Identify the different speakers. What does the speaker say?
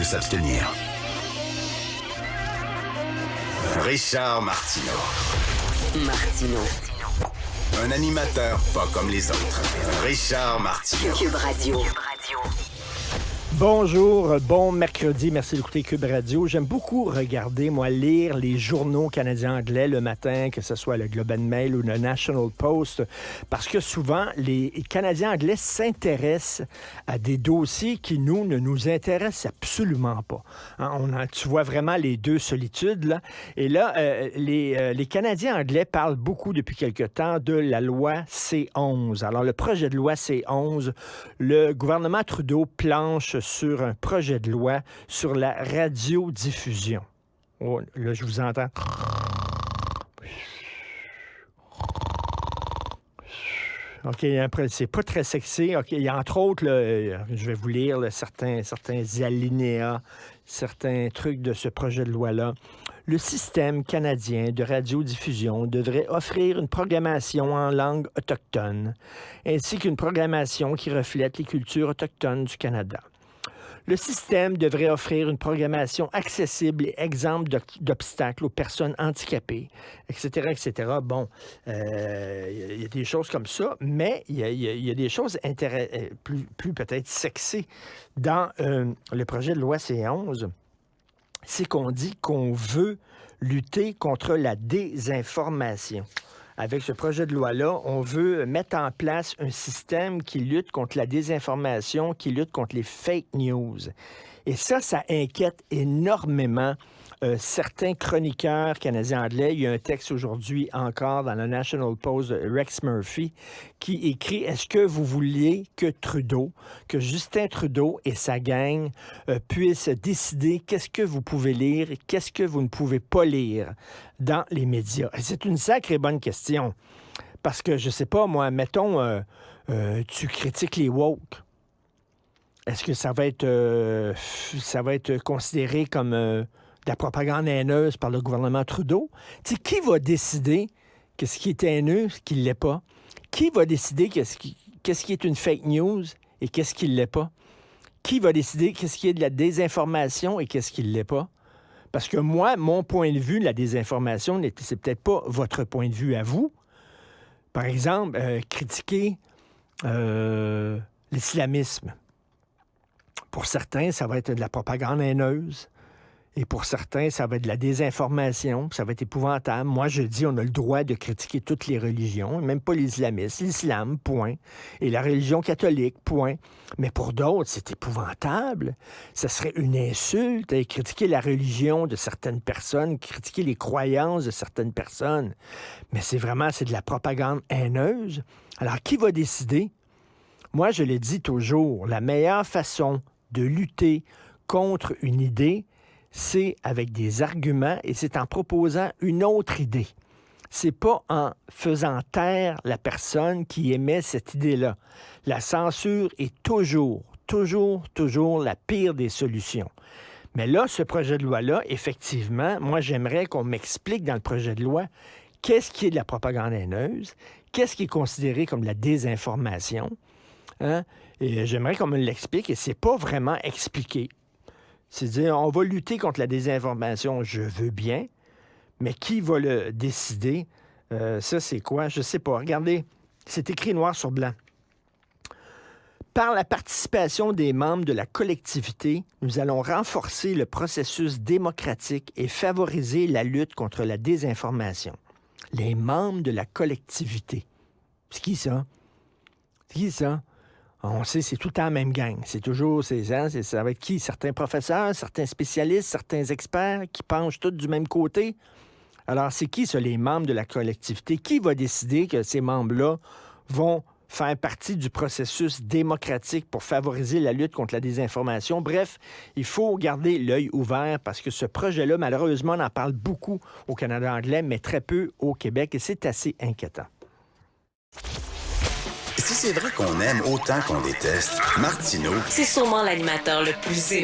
Speaker 1: s'abstenir. Richard Martineau. Un animateur pas comme les autres. Richard Martineau.
Speaker 2: Cube Radio.
Speaker 3: Bonjour, bon mercredi, merci d'écouter Cube Radio. J'aime beaucoup regarder, moi, lire les journaux canadiens anglais le matin, que ce soit le Globe and Mail ou le National Post, parce que souvent, les Canadiens anglais s'intéressent à des dossiers qui, nous, ne nous intéressent absolument pas. Hein, tu vois vraiment les deux solitudes, là. Et là, les Canadiens anglais parlent beaucoup depuis quelque temps de la loi C11. Alors, le projet de loi C11, le gouvernement Trudeau planche sur un projet de loi sur la radiodiffusion. Oh, là, je vous entends. OK, c'est pas très sexy. OK, il y a entre autres, là, je vais vous lire là, certains alinéas, certains trucs de ce projet de loi-là. Le système canadien de radiodiffusion devrait offrir une programmation en langue autochtone, ainsi qu'une programmation qui reflète les cultures autochtones du Canada. Le système devrait offrir une programmation accessible et exempte d'obstacles aux personnes handicapées, etc., etc. Bon, il y a des choses comme ça, mais il y a des choses plus peut-être sexy dans le projet de loi C11. C'est qu'on dit qu'on veut lutter contre la désinformation. Avec ce projet de loi-là, on veut mettre en place un système qui lutte contre la désinformation, qui lutte contre les fake news. Et ça inquiète énormément certains chroniqueurs canadiens-anglais. Il y a un texte aujourd'hui encore dans le National Post de Rex Murphy qui écrit « Est-ce que vous vouliez que Justin Trudeau et sa gang puissent décider qu'est-ce que vous pouvez lire et qu'est-ce que vous ne pouvez pas lire dans les médias? » Et c'est une sacrée bonne question. Parce que, je sais pas, moi, mettons, tu critiques les woke. Est-ce que ça va être considéré comme de la propagande haineuse par le gouvernement Trudeau? Tu sais, qui va décider qu'est-ce qui est haineux, ce qui ne l'est pas? Qui va décider qu'est-ce qui est une fake news et qu'est-ce qui ne l'est pas? Qui va décider qu'est-ce qui est de la désinformation et qu'est-ce qui ne l'est pas? Parce que moi, mon point de vue de la désinformation, c'est peut-être pas votre point de vue à vous. Par exemple, critiquer l'islamisme. Pour certains, ça va être de la propagande haineuse. Et pour certains, ça va être de la désinformation, ça va être épouvantable. Moi, je dis, on a le droit de critiquer toutes les religions, même pas les islamistes, l'islam, point. Et la religion catholique, point. Mais pour d'autres, c'est épouvantable. Ça serait une insulte à critiquer la religion de certaines personnes, critiquer les croyances de certaines personnes. Mais c'est de la propagande haineuse. Alors, qui va décider? Moi, je le dis toujours, la meilleure façon de lutter contre une idée, c'est avec des arguments et c'est en proposant une autre idée. C'est pas en faisant taire la personne qui émet cette idée-là. La censure est toujours la pire des solutions. Mais là, ce projet de loi-là, effectivement, moi, j'aimerais qu'on m'explique dans le projet de loi qu'est-ce qui est de la propagande haineuse, qu'est-ce qui est considéré comme la désinformation. Hein? Et j'aimerais qu'on me l'explique et c'est pas vraiment expliqué. C'est-à-dire, on va lutter contre la désinformation, je veux bien, mais qui va le décider? Ça, c'est quoi? Je sais pas. Regardez, c'est écrit noir sur blanc. Par la participation des membres de la collectivité, nous allons renforcer le processus démocratique et favoriser la lutte contre la désinformation. Les membres de la collectivité. C'est qui ça? C'est qui ça? On sait, c'est tout le temps la même gang. C'est toujours, ça va être qui? Certains professeurs, certains spécialistes, certains experts qui penchent tous du même côté. Alors, c'est qui, ça, les membres de la collectivité? Qui va décider que ces membres-là vont faire partie du processus démocratique pour favoriser la lutte contre la désinformation? Bref, il faut garder l'œil ouvert parce que ce projet-là, malheureusement, on en parle beaucoup au Canada anglais, mais très peu au Québec et c'est assez inquiétant.
Speaker 1: Si c'est vrai qu'on aime autant qu'on déteste, Martineau,
Speaker 2: C'est sûrement l'animateur le plus aimé.